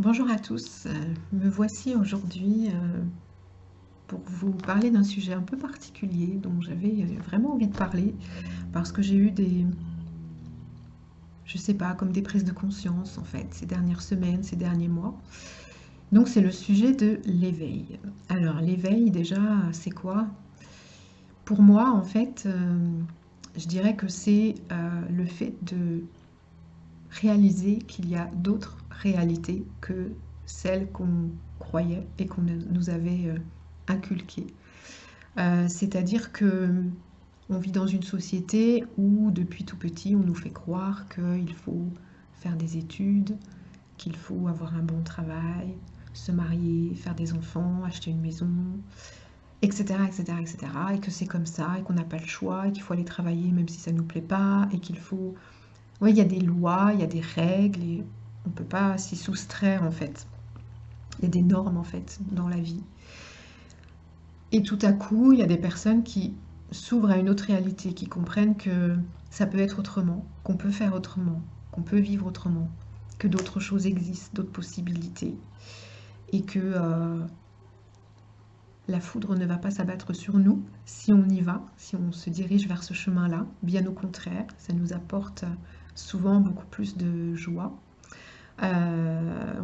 Bonjour à tous, me voici aujourd'hui pour vous parler d'un sujet un peu particulier dont j'avais vraiment envie de parler parce que j'ai eu je sais pas, comme des prises de conscience en fait ces dernières semaines, ces derniers mois. Donc c'est le sujet de l'éveil. Alors l'éveil déjà, c'est quoi? Pour moi en fait, je dirais que c'est le fait de réaliser qu'il y a d'autres réalités que celles qu'on croyait et qu'on nous avait inculquées. C'est-à-dire que on vit dans une société où depuis tout petit on nous fait croire qu'il faut faire des études, qu'il faut avoir un bon travail, se marier, faire des enfants, acheter une maison, etc., etc., etc., et que c'est comme ça, et qu'on n'a pas le choix, et qu'il faut aller travailler même si ça ne nous plaît pas, et qu'il faut oui, il y a des lois, il y a des règles et on ne peut pas s'y soustraire en fait. Il y a des normes en fait dans la vie. Et tout à coup, il y a des personnes qui s'ouvrent à une autre réalité, qui comprennent que ça peut être autrement, qu'on peut faire autrement, qu'on peut vivre autrement, que d'autres choses existent, d'autres possibilités, et que la foudre ne va pas s'abattre sur nous si on y va, si on se dirige vers ce chemin-là. Bien au contraire, ça nous apporte souvent beaucoup plus de joie. On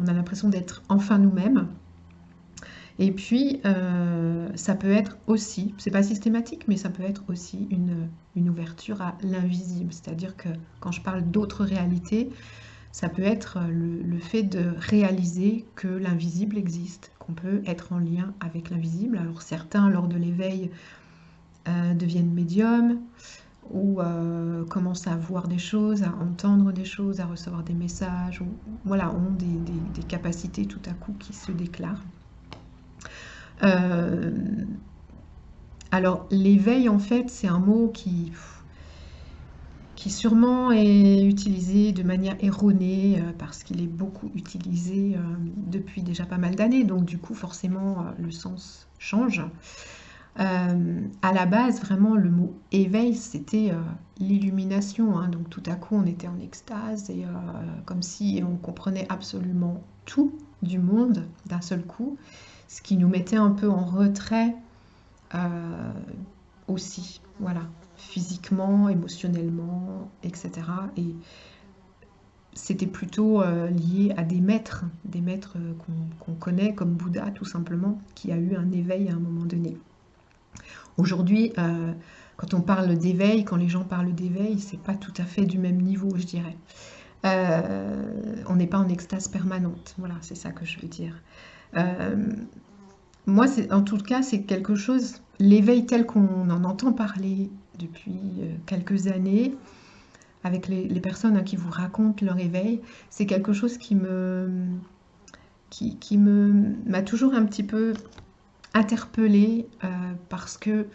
a l'impression d'être enfin nous-mêmes. Et puis, ça peut être aussi, c'est pas systématique, mais ça peut être aussi une ouverture à l'invisible. C'est-à-dire que quand je parle d'autres réalités, ça peut être le fait de réaliser que l'invisible existe, qu'on peut être en lien avec l'invisible. Alors certains, lors de l'éveil, deviennent médiums ou commencent à voir des choses, à entendre des choses, à recevoir des messages, ou voilà, ont des capacités tout à coup qui se déclarent. Euh, alors l'éveil, en fait, c'est un mot qui sûrement est utilisé de manière erronée parce qu'il est beaucoup utilisé depuis déjà pas mal d'années, donc du coup forcément le sens change. À la base, vraiment, le mot éveil, c'était l'illumination, hein. Donc tout à coup, on était en extase et comme si on comprenait absolument tout du monde d'un seul coup, ce qui nous mettait un peu en retrait euh, aussi, voilà, physiquement, émotionnellement, etc. Et c'était plutôt lié à des maîtres qu'on connaît comme Bouddha tout simplement, qui a eu un éveil à un moment donné. Aujourd'hui, quand on parle d'éveil, quand les gens parlent d'éveil, c'est pas tout à fait du même niveau, je dirais. On n'est pas en extase permanente, voilà, c'est ça que je veux dire. Euh, Moi, en tout cas, c'est quelque chose, l'éveil tel qu'on en entend parler depuis quelques années, avec les personnes qui vous racontent leur éveil, c'est quelque chose qui m'a toujours un petit peu interpellée parce que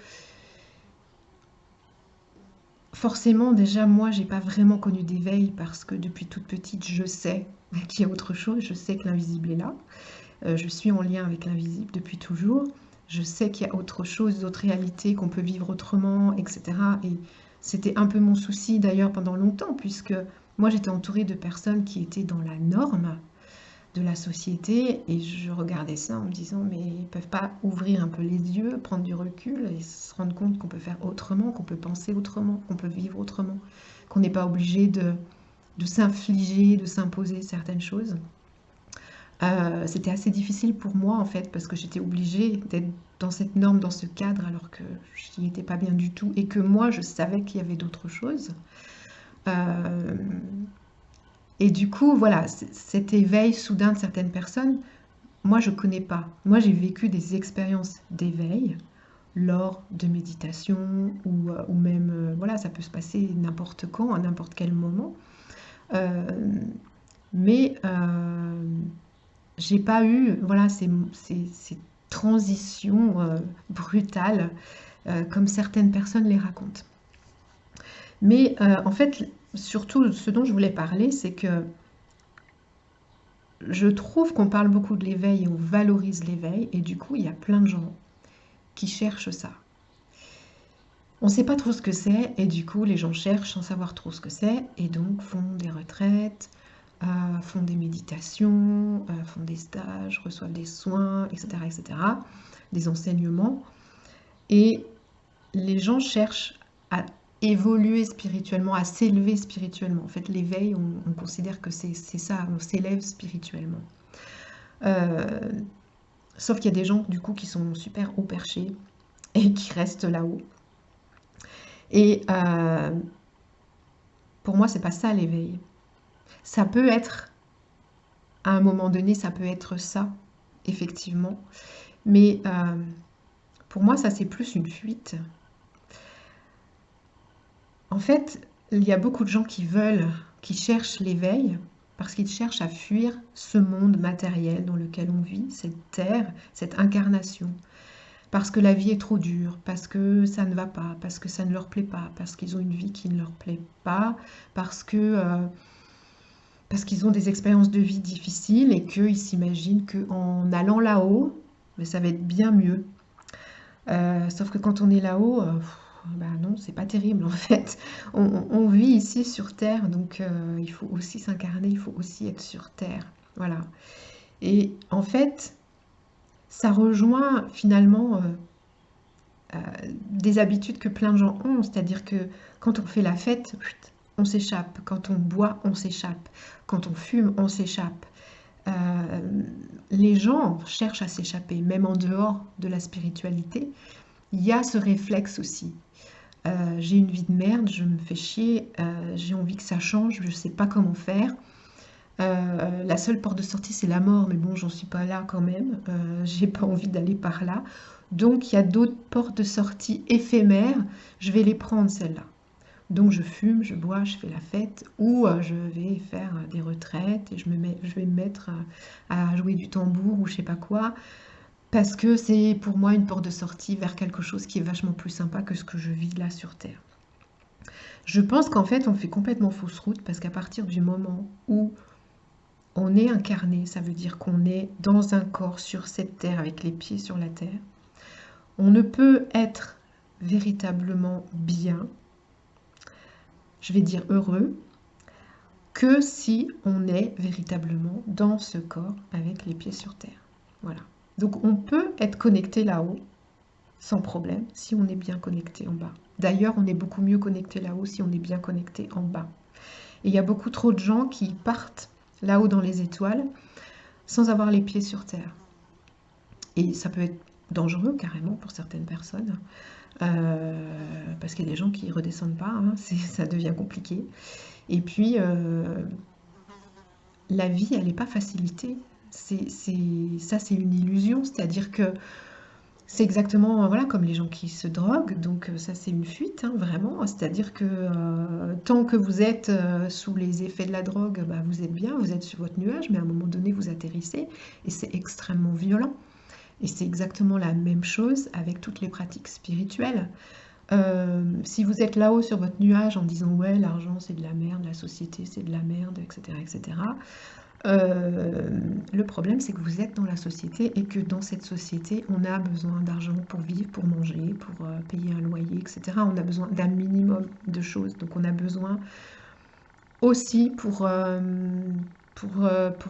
forcément, déjà, moi, j'ai pas vraiment connu d'éveil parce que depuis toute petite, je sais qu'il y a autre chose, je sais que l'invisible est là. Je suis en lien avec l'invisible depuis toujours. Je sais qu'il y a autre chose, d'autres réalités, qu'on peut vivre autrement, etc. Et c'était un peu mon souci d'ailleurs pendant longtemps, puisque moi j'étais entourée de personnes qui étaient dans la norme de la société et je regardais ça en me disant mais ils peuvent pas ouvrir un peu les yeux, prendre du recul et se rendre compte qu'on peut faire autrement, qu'on peut penser autrement, qu'on peut vivre autrement, qu'on n'est pas obligé de s'infliger, de s'imposer certaines choses. C'était assez difficile pour moi en fait parce que j'étais obligée d'être dans cette norme, dans ce cadre alors que je n'y étais pas bien du tout et que moi je savais qu'il y avait d'autres choses. Euh, et du coup voilà, cet éveil soudain de certaines personnes, moi je connais pas. Moi j'ai vécu des expériences d'éveil lors de méditation ou même voilà, ça peut se passer n'importe quand, à n'importe quel moment. Euh, mais j'ai pas eu voilà, ces transitions brutales comme certaines personnes les racontent. Mais en fait, surtout ce dont je voulais parler, c'est que je trouve qu'on parle beaucoup de l'éveil et on valorise l'éveil, et du coup, il y a plein de gens qui cherchent ça. On ne sait pas trop ce que c'est, et du coup, les gens cherchent sans savoir trop ce que c'est, et donc font des retraites, font des méditations, font des stages, reçoivent des soins, etc., des enseignements. Et les gens cherchent à évoluer spirituellement, à s'élever spirituellement. En fait, l'éveil, on considère que c'est ça, on s'élève spirituellement. Euh, Sauf qu'il y a des gens, du coup, qui sont super haut perchés et qui restent là-haut. Et pour moi, c'est pas ça l'éveil. Ça peut être, à un moment donné, ça peut être ça, effectivement. Mais pour moi, ça, c'est plus une fuite. En fait, il y a beaucoup de gens qui cherchent l'éveil, parce qu'ils cherchent à fuir ce monde matériel dans lequel on vit, cette terre, cette incarnation. Parce que la vie est trop dure, parce que ça ne va pas, parce que ça ne leur plaît pas, parce qu'ils ont une vie qui ne leur plaît pas, parce qu'ils ont des expériences de vie difficiles et qu'ils s'imaginent qu'en allant là-haut, mais ça va être bien mieux. Sauf que quand on est là-haut, bah non, c'est pas terrible en fait. On vit ici sur Terre, donc il faut aussi s'incarner, il faut aussi être sur Terre. Voilà. Et en fait, ça rejoint finalement des habitudes que plein de gens ont, c'est-à-dire que quand on fait la fête, on s'échappe, quand on boit, on s'échappe, quand on fume, on s'échappe. Euh, les gens cherchent à s'échapper, même en dehors de la spiritualité. Il y a ce réflexe aussi. J'ai une vie de merde, je me fais chier, j'ai envie que ça change, je ne sais pas comment faire. La seule porte de sortie, c'est la mort, mais bon, j'en suis pas là quand même. J'ai pas envie d'aller par là. Donc, il y a d'autres portes de sortie éphémères. Je vais les prendre, celles-là. Donc, je fume, je bois, je fais la fête, ou je vais faire des retraites et je vais me mettre à jouer du tambour ou je sais pas quoi, parce que c'est pour moi une porte de sortie vers quelque chose qui est vachement plus sympa que ce que je vis là sur Terre. Je pense qu'en fait, on fait complètement fausse route parce qu'à partir du moment où on est incarné, ça veut dire qu'on est dans un corps sur cette terre avec les pieds sur la terre. On ne peut être véritablement bien, je vais dire heureux, que si on est véritablement dans ce corps avec les pieds sur terre. Voilà. Donc on peut être connecté là-haut sans problème si on est bien connecté en bas. D'ailleurs, on est beaucoup mieux connecté là-haut si on est bien connecté en bas. Et il y a beaucoup trop de gens qui partent là-haut dans les étoiles sans avoir les pieds sur terre. Et ça peut être dangereux carrément pour certaines personnes, parce qu'il y a des gens qui ne redescendent pas, hein, ça devient compliqué. Et puis, la vie, elle n'est pas facilitée. Ça, c'est une illusion, c'est-à-dire que c'est exactement voilà, comme les gens qui se droguent, donc ça c'est une fuite, hein, vraiment. C'est-à-dire que tant que vous êtes sous les effets de la drogue, bah, vous êtes bien, vous êtes sur votre nuage, mais à un moment donné vous atterrissez et c'est extrêmement violent. Et c'est exactement la même chose avec toutes les pratiques spirituelles. Si vous êtes là-haut sur votre nuage en disant ouais l'argent c'est de la merde, la société c'est de la merde, etc., etc., le problème, c'est que vous êtes dans la société et que dans cette société, on a besoin d'argent pour vivre, pour manger, pour payer un loyer, etc. On a besoin d'un minimum de choses. Donc on a besoin aussi pour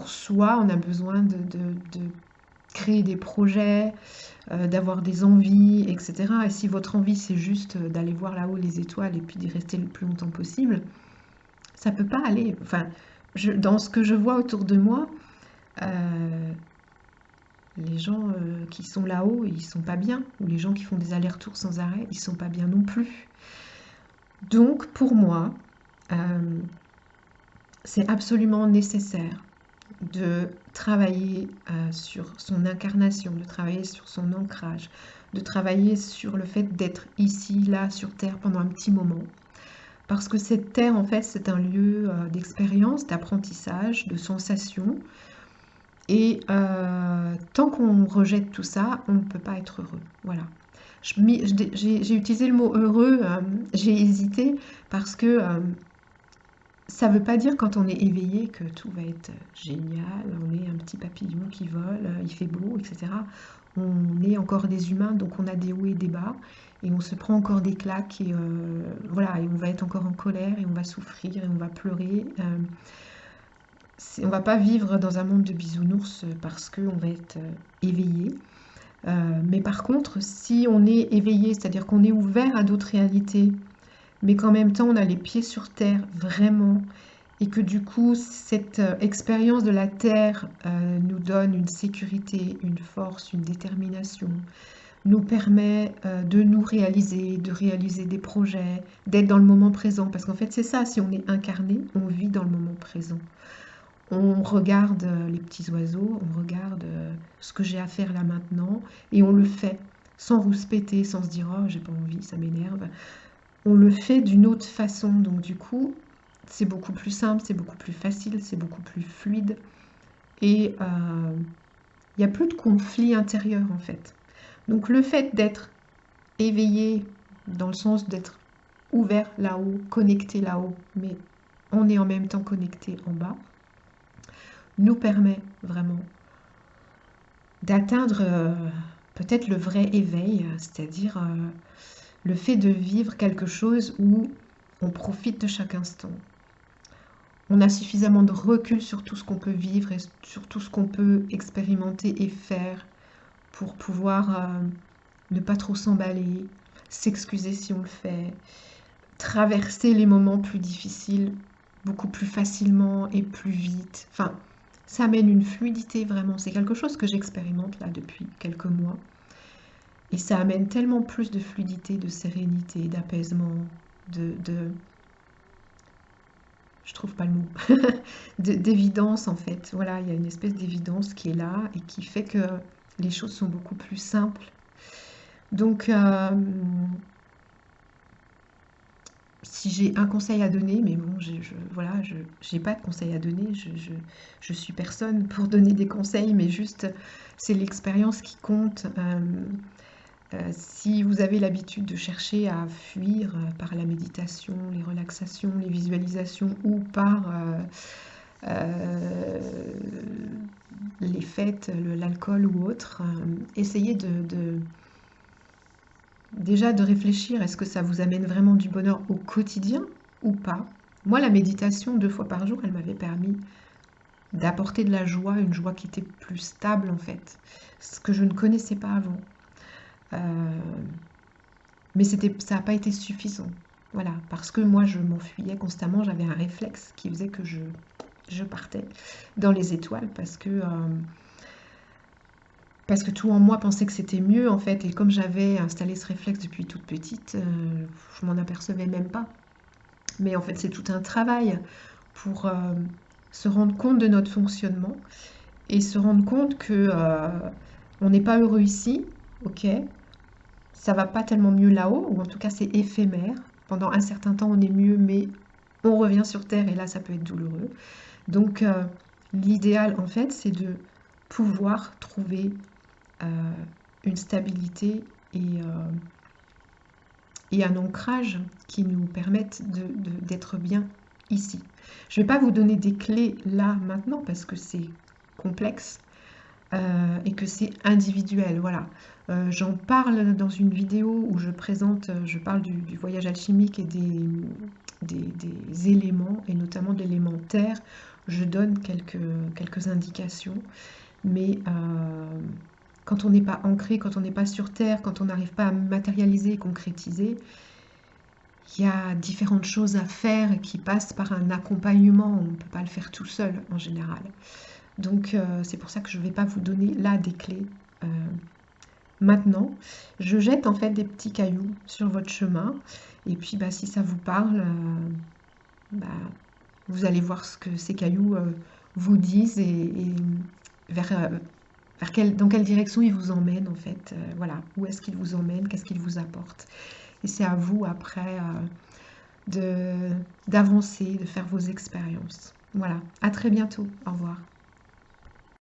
soi, on a besoin de créer des projets, d'avoir des envies, etc. Et si votre envie, c'est juste d'aller voir là-haut les étoiles et puis d'y rester le plus longtemps possible, ça peut pas aller. Enfin, dans ce que je vois autour de moi, les gens qui sont là-haut, ils sont pas bien. Ou les gens qui font des allers-retours sans arrêt, ils sont pas bien non plus. Donc, pour moi, c'est absolument nécessaire de travailler sur son incarnation, de travailler sur son ancrage, de travailler sur le fait d'être ici, là, sur Terre pendant un petit moment. Parce que cette terre, en fait, c'est un lieu d'expérience, d'apprentissage, de sensation. Et tant qu'on rejette tout ça, on ne peut pas être heureux. Voilà. J'ai utilisé le mot heureux, j'ai hésité parce que ça ne veut pas dire quand on est éveillé que tout va être génial, on est un petit papillon qui vole, il fait beau, etc. On est encore des humains, donc on a des hauts et des bas, et on se prend encore des claques, et voilà, et on va être encore en colère, et on va souffrir, et on va pleurer. On va pas vivre dans un monde de bisounours parce qu'on va être éveillé. Mais par contre, si on est éveillé, c'est-à-dire qu'on est ouvert à d'autres réalités, mais qu'en même temps on a les pieds sur terre vraiment, et que du coup cette expérience de la terre nous donne une sécurité, une force, une détermination, nous permet de nous réaliser, de réaliser des projets, d'être dans le moment présent. Parce qu'en fait c'est ça, si on est incarné, on vit dans le moment présent. On regarde les petits oiseaux, on regarde ce que j'ai à faire là maintenant, et on le fait sans rouspéter, sans se dire oh j'ai pas envie, ça m'énerve. On le fait d'une autre façon, donc du coup c'est beaucoup plus simple, c'est beaucoup plus facile, c'est beaucoup plus fluide, et il n'y a plus de conflit intérieur en fait. Donc le fait d'être éveillé, dans le sens d'être ouvert là-haut, connecté là-haut, mais on est en même temps connecté en bas, nous permet vraiment d'atteindre peut-être le vrai éveil, c'est-à-dire le fait de vivre quelque chose où on profite de chaque instant. On a suffisamment de recul sur tout ce qu'on peut vivre et sur tout ce qu'on peut expérimenter et faire pour pouvoir ne pas trop s'emballer, s'excuser si on le fait, traverser les moments plus difficiles beaucoup plus facilement et plus vite. Enfin, ça amène une fluidité vraiment. C'est quelque chose que j'expérimente là depuis quelques mois. Et ça amène tellement plus de fluidité, de sérénité, d'apaisement, je trouve pas le mot, d'évidence en fait. Voilà, il y a une espèce d'évidence qui est là et qui fait que les choses sont beaucoup plus simples. Donc, si j'ai un conseil à donner, mais bon, voilà, j'ai pas de conseil à donner, je suis personne pour donner des conseils, mais juste c'est l'expérience qui compte. Si vous avez l'habitude de chercher à fuir par la méditation, les relaxations, les visualisations ou par les fêtes, l'alcool ou autre, essayez déjà de réfléchir, est-ce que ça vous amène vraiment du bonheur au quotidien ou pas? Moi, la méditation 2 fois par jour, elle m'avait permis d'apporter de la joie, une joie qui était plus stable en fait, ce que je ne connaissais pas avant. Mais ça n'a pas été suffisant. Voilà, parce que moi je m'enfuyais constamment, j'avais un réflexe qui faisait que je partais dans les étoiles parce que tout en moi pensait que c'était mieux en fait, et comme j'avais installé ce réflexe depuis toute petite, je m'en apercevais même pas. Mais en fait c'est tout un travail pour se rendre compte de notre fonctionnement et se rendre compte que on n'est pas heureux ici, ok, ça va pas tellement mieux là-haut, ou en tout cas c'est éphémère. Pendant un certain temps on est mieux, mais on revient sur Terre et là ça peut être douloureux. Donc l'idéal en fait c'est de pouvoir trouver une stabilité et un ancrage qui nous permettent d'être bien ici. Je ne vais pas vous donner des clés là maintenant parce que c'est complexe et que c'est individuel. Voilà. J'en parle dans une vidéo où je parle du voyage alchimique et des éléments, et notamment de l'élément terre. Je donne quelques indications, mais quand on n'est pas ancré, quand on n'est pas sur terre, quand on n'arrive pas à matérialiser et concrétiser, il y a différentes choses à faire qui passent par un accompagnement. On ne peut pas le faire tout seul en général. Donc c'est pour ça que je ne vais pas vous donner là des clés. Maintenant, je jette en fait des petits cailloux sur votre chemin, et puis si ça vous parle, vous allez voir ce que ces cailloux vous disent et dans quelle direction ils vous emmènent en fait. Voilà, où est-ce qu'ils vous emmènent, qu'est-ce qu'ils vous apportent. Et c'est à vous après d'avancer, de faire vos expériences. Voilà, à très bientôt, au revoir.